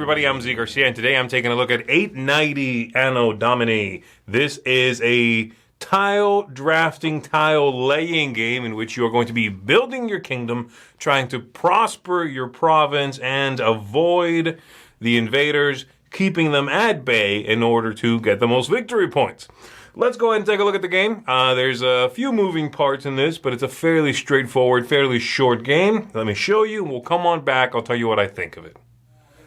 everybody, I'm Zee Garcia, and today I'm taking a look at 890 Anno Domini. This is a tile drafting, tile laying game in which you are going to be building your kingdom, trying to prosper your province and avoid the invaders, keeping them at bay in order to get the most victory points. Let's go ahead and take a look at the game. There's a few moving parts in this, but it's a fairly straightforward, fairly short game. Let me show you, and we'll come on back. I'll tell you what I think of it.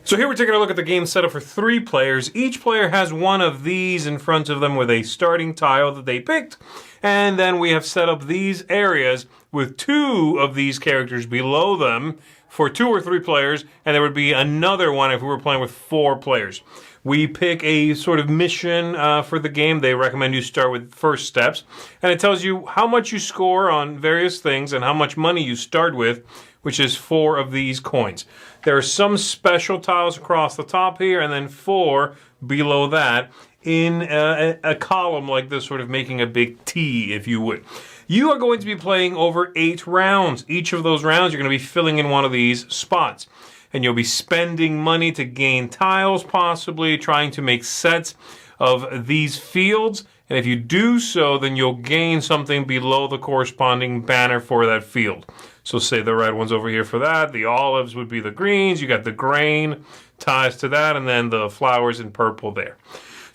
So here we're taking a look at the game setup for 3 players. Each player has one of these in front of them with a starting tile that they picked. And then we have set up these areas with 2 of these characters below them for 2 or 3 players. And there would be another one if we were playing with 4 players. We pick a sort of mission for the game. They recommend you start with first steps. And it tells you how much you score on various things and how much money you start with, which is 4 of these coins. There are some special tiles across the top here, and then 4 below that in a column like this, sort of making a big T, if you would. You are going to be playing over 8 rounds. Each of those rounds, you're going to be filling in one of these spots. And you'll be spending money to gain tiles, possibly trying to make sets of these fields. And if you do so, then you'll gain something below the corresponding banner for that field. So say the red one's over here for that. The olives would be the greens. You got the grain ties to that, and then the flowers in purple there.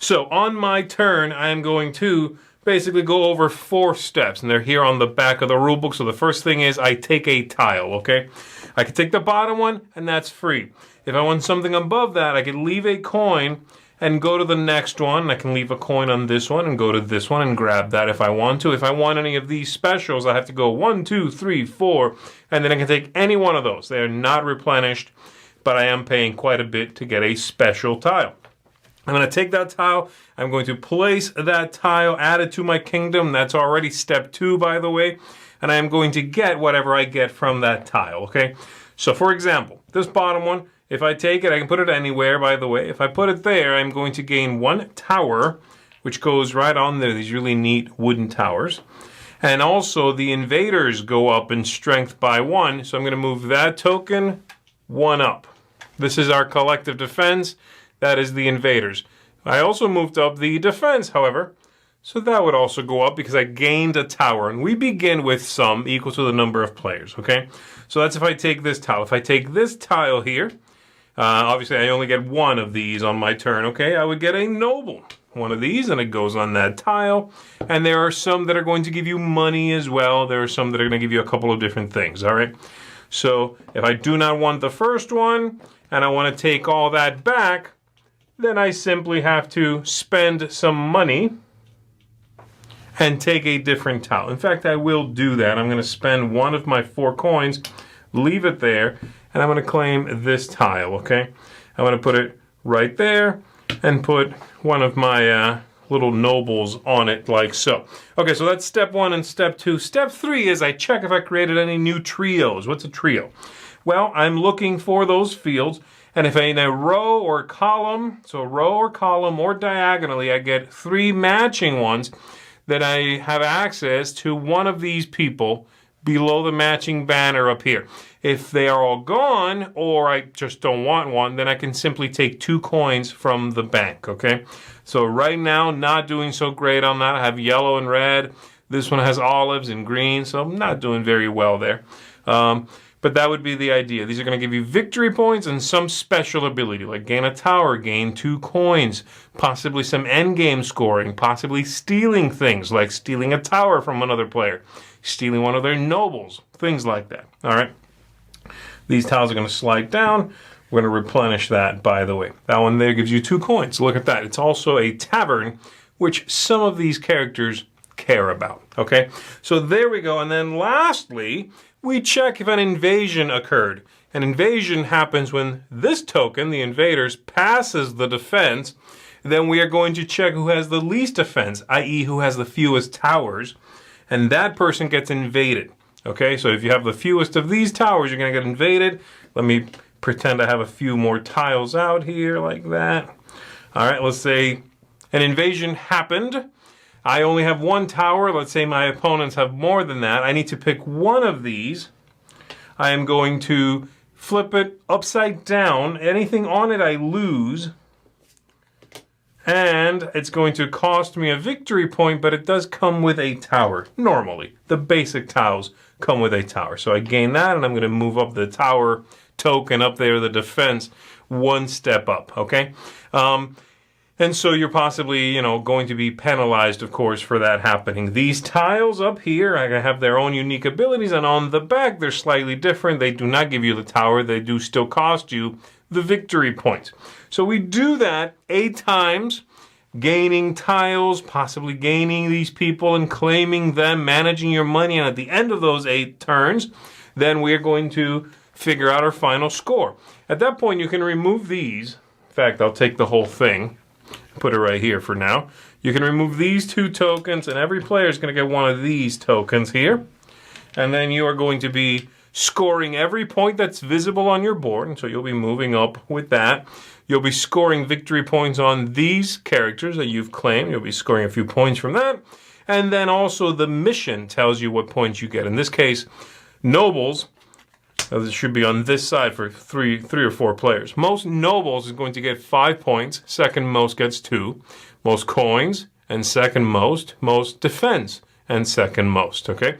So on my turn, I'm going to basically go over 4 steps, and they're here on the back of the rule book. So the first thing is I take a tile, okay? I can take the bottom one, and that's free. If I want something above that, I can leave a coin and go to the next one. I can leave a coin on this one and go to this one and grab that if I want to. If I want any of these specials, I have to go 1, 2, 3, 4, and then I can take any one of those. They are not replenished, but I am paying quite a bit to get a special tile. I'm going to take that tile. I'm going to place that tile, add it to my kingdom. That's already step 2, by the way. And I am going to get whatever I get from that tile, okay? So for example, this bottom one, if I take it, I can put it anywhere, by the way. If I put it there, I'm going to gain 1 tower, which goes right on there, these really neat wooden towers. And also, the invaders go up in strength by 1, so I'm going to move that token 1 up. This is our collective defense. That is the invaders. I also moved up the defense, however, so that would also go up because I gained a tower. And we begin with sum equal to the number of players, okay? So that's if I take this tile. If I take this tile here, obviously, I only get 1 of these on my turn, okay? I would get a noble, 1 of these, and it goes on that tile. And there are some that are going to give you money as well. There are some that are going to give you a couple of different things, all right? So if I do not want the first one, and I want to take all that back, then I simply have to spend some money and take a different tile. In fact, I will do that. I'm going to spend 1 of my 4 coins, leave it there, and I'm going to claim this tile, okay? I'm going to put it right there and put one of my little nobles on it like so. Okay, so that's step 1 and step 2. Step 3 is I check if I created any new trios. What's a trio? Well, I'm looking for those fields, and if in a row or column, so row or column or diagonally, I get 3 matching ones, that I have access to one of these people below the matching banner up here. If they are all gone, or I just don't want one, then I can simply take 2 coins from the bank, okay? So right now, not doing so great on that. I have yellow and red. This one has olives and green, so I'm not doing very well there. But that would be the idea. These are going to give you victory points and some special ability, like gain a tower, gain 2 coins, possibly some endgame scoring, possibly stealing things, like stealing a tower from another player, stealing one of their nobles, things like that. All right. These tiles are going to slide down. We're going to replenish that, by the way. That one there gives you 2 coins. Look at that. It's also a tavern, which some of these characters care about. Okay. So there we go. And then lastly, we check if an invasion occurred. An invasion happens when this token, the invaders, passes the defense. Then we are going to check who has the least defense, i.e. who has the fewest towers, and that person gets invaded. Okay, so if you have the fewest of these towers, you're going to get invaded. Let me pretend I have a few more tiles out here like that. All right, let's say an invasion happened. I only have 1 tower. Let's say my opponents have more than that. I need to pick one of these. I am going to flip it upside down. Anything on it I lose. And it's going to cost me a victory point, but it does come with a tower. Normally, the basic tiles come with a tower. So I gain that, and I'm going to move up the tower token up there, the defense, one step up, okay? And so you're possibly, going to be penalized, of course, for that happening. These tiles up here have their own unique abilities, and on the back, they're slightly different. They do not give you the tower. They do still cost you the victory points. So we do that 8 times, gaining tiles, possibly gaining these people and claiming them, managing your money, and at the end of those 8 turns, then we're going to figure out our final score. At that point, you can remove these. In fact, I'll take the whole thing, put it right here for now. You can remove these 2 tokens, and every player is going to get one of these tokens here. And then you are going to be scoring every point that's visible on your board, and so you'll be moving up with that. You'll be scoring victory points on these characters that you've claimed. You'll be scoring a few points from that. And then also the mission tells you what points you get. In this case, nobles, this should be on this side for three or 4 players. Most nobles is going to get 5 points. Second most gets 2. Most coins, and second most defense, and second most, okay?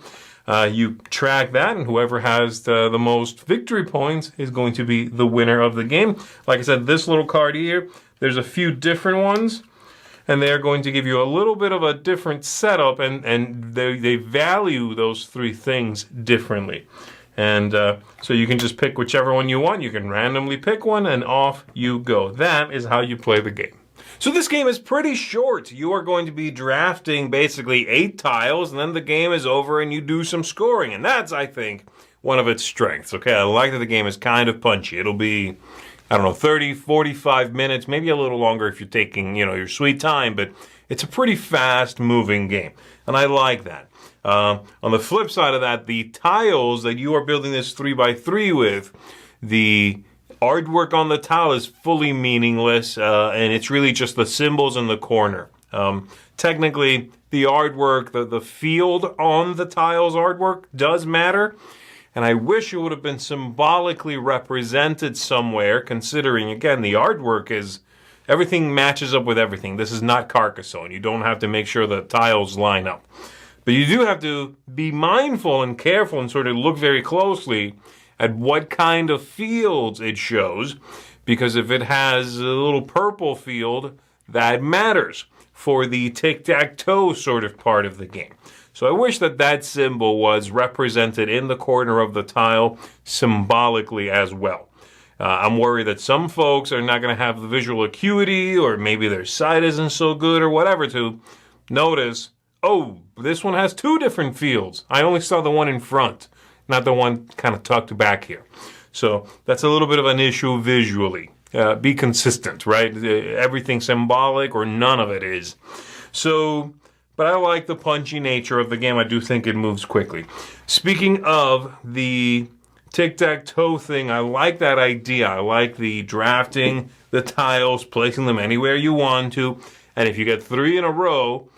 You track that, and whoever has the most victory points is going to be the winner of the game. Like I said, this little card here, there's a few different ones, and they're going to give you a little bit of a different setup, and they value those 3 things differently. And so you can just pick whichever one you want. You can randomly pick one, and off you go. That is how you play the game. So this game is pretty short. You are going to be drafting basically 8 tiles, and then the game is over and you do some scoring. And that's, I think, one of its strengths. Okay, I like that the game is kind of punchy. It'll be, 30, 45 minutes, maybe a little longer if you're taking, your sweet time, but it's a pretty fast-moving game. And I like that. On the flip side of that, the tiles that you are building this 3x3 with, the artwork on the tile is fully meaningless, and it's really just the symbols in the corner. Technically, the artwork, the field on the tile's artwork does matter, and I wish it would have been symbolically represented somewhere, considering, again, the artwork is, everything matches up with everything. This is not Carcassonne. You don't have to make sure the tiles line up. But you do have to be mindful and careful and sort of look very closely at what kind of fields it shows, because if it has a little purple field, that matters for the tic-tac-toe sort of part of the game. So I wish that symbol was represented in the corner of the tile symbolically as well. I'm worried that some folks are not going to have the visual acuity, or maybe their sight isn't so good or whatever, to notice, oh, this one has 2 different fields. I only saw the one in front, not the one kind of tucked back here. So that's a little bit of an issue visually. Be consistent, right? Everything symbolic or none of it is. So, but I like the punchy nature of the game. I do think it moves quickly. Speaking of the tic-tac-toe thing, I like that idea. I like the drafting the tiles, placing them anywhere you want to. And if you get 3 in a row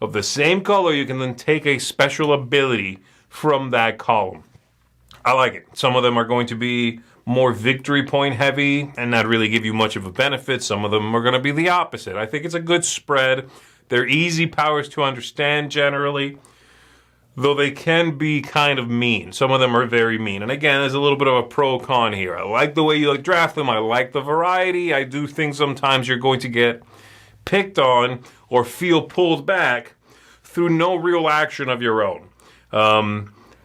of the same color, you can then take a special ability from that column. I like it. Some of them are going to be more victory point heavy and not really give you much of a benefit. Some of them are going to be the opposite. I think it's a good spread. They're easy powers to understand generally, though they can be kind of mean. Some of them are very mean. And again, there's a little bit of a pro-con here. I like the way you draft them. I like the variety. I do think sometimes you're going to get picked on or feel pulled back through no real action of your own.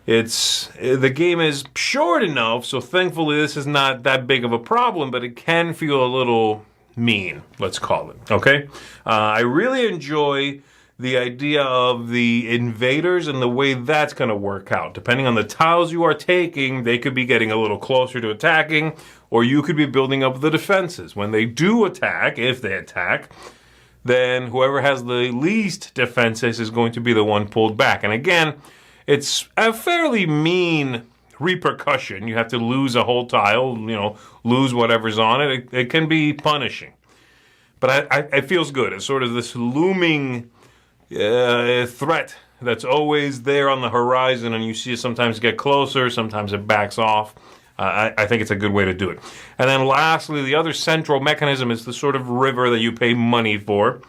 The game is short enough, so thankfully this is not that big of a problem, but it can feel a little mean, let's call it, okay? I really enjoy the idea of the invaders and the way that's going to work out. Depending on the tiles you are taking, they could be getting a little closer to attacking, or you could be building up the defenses. When they do attack, if they attack, then whoever has the least defenses is going to be the one pulled back. And again, it's a fairly mean repercussion. You have to lose a whole tile, lose whatever's on it. It can be punishing. But it feels good. It's sort of this looming threat that's always there on the horizon, and you see it sometimes get closer, sometimes it backs off. I think it's a good way to do it. And then lastly, the other central mechanism is the sort of river that you pay money for.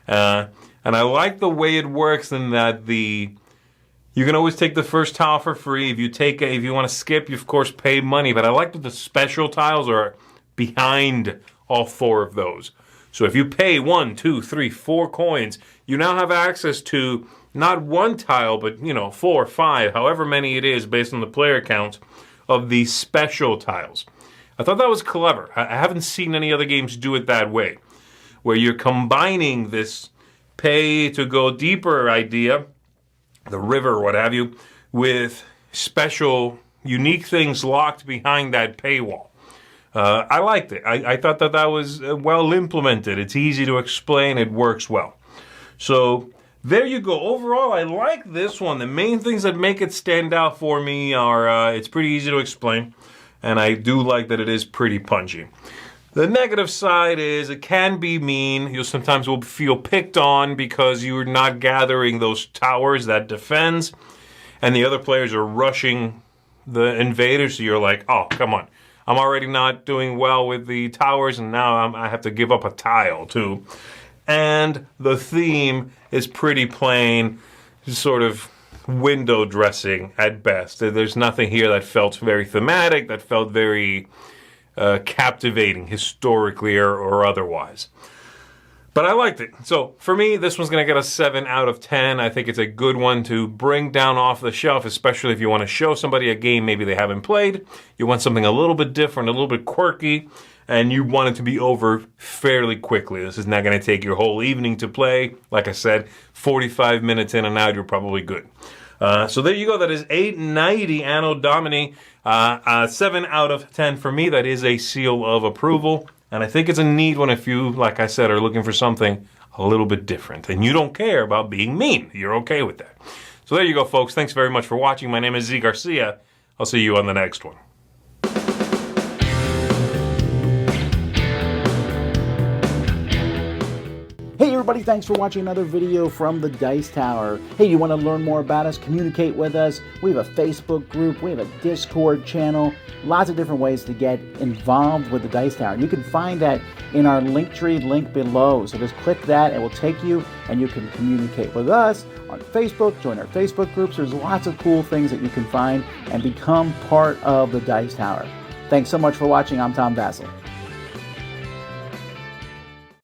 And I like the way it works in that you can always take the first tile for free. If you want to skip, you of course pay money. But I like that the special tiles are behind all 4 of those. So if you pay 1, 2, 3, 4 coins, you now have access to not 1 tile, but 4, 5, however many it is based on the player count of these special tiles. I thought that was clever. I haven't seen any other games do it that way, where you're combining this pay to go deeper idea, the river, what have you, with special, unique things locked behind that paywall. I liked it. I thought that was well implemented. It's easy to explain. It works well. So there you go. Overall, I like this one. The main things that make it stand out for me are it's pretty easy to explain, and I do like that it is pretty punchy. The negative side is it can be mean. You sometimes will feel picked on because you're not gathering those towers that defends, and the other players are rushing the invaders, so you're like, oh, come on. I'm already not doing well with the towers, and now I have to give up a tile, too. And the theme is pretty plain, sort of window dressing at best. There's nothing here that felt very thematic, that felt very captivating historically or otherwise. But I liked it. So for me, this one's going to get a 7 out of 10. I think it's a good one to bring down off the shelf, especially if you want to show somebody a game maybe they haven't played. You want something a little bit different, a little bit quirky, and you want it to be over fairly quickly. This is not going to take your whole evening to play. Like I said, 45 minutes in and out, you're probably good. So there you go. That is 890 Anno Domini. 7 out of 10 for me. That is a seal of approval. And I think it's a neat one if you, like I said, are looking for something a little bit different. And you don't care about being mean. You're okay with that. So there you go, folks. Thanks very much for watching. My name is Zee Garcia. I'll see you on the next one. Hey everybody, thanks for watching another video from the Dice Tower. Hey, you want to learn more about us, communicate with us? We have a Facebook group, we have a Discord channel, lots of different ways to get involved with the Dice Tower. You can find that in our Linktree link below. So just click that, it will take you and you can communicate with us on Facebook, join our Facebook groups. There's lots of cool things that you can find and become part of the Dice Tower. Thanks so much for watching. I'm Tom Vasel.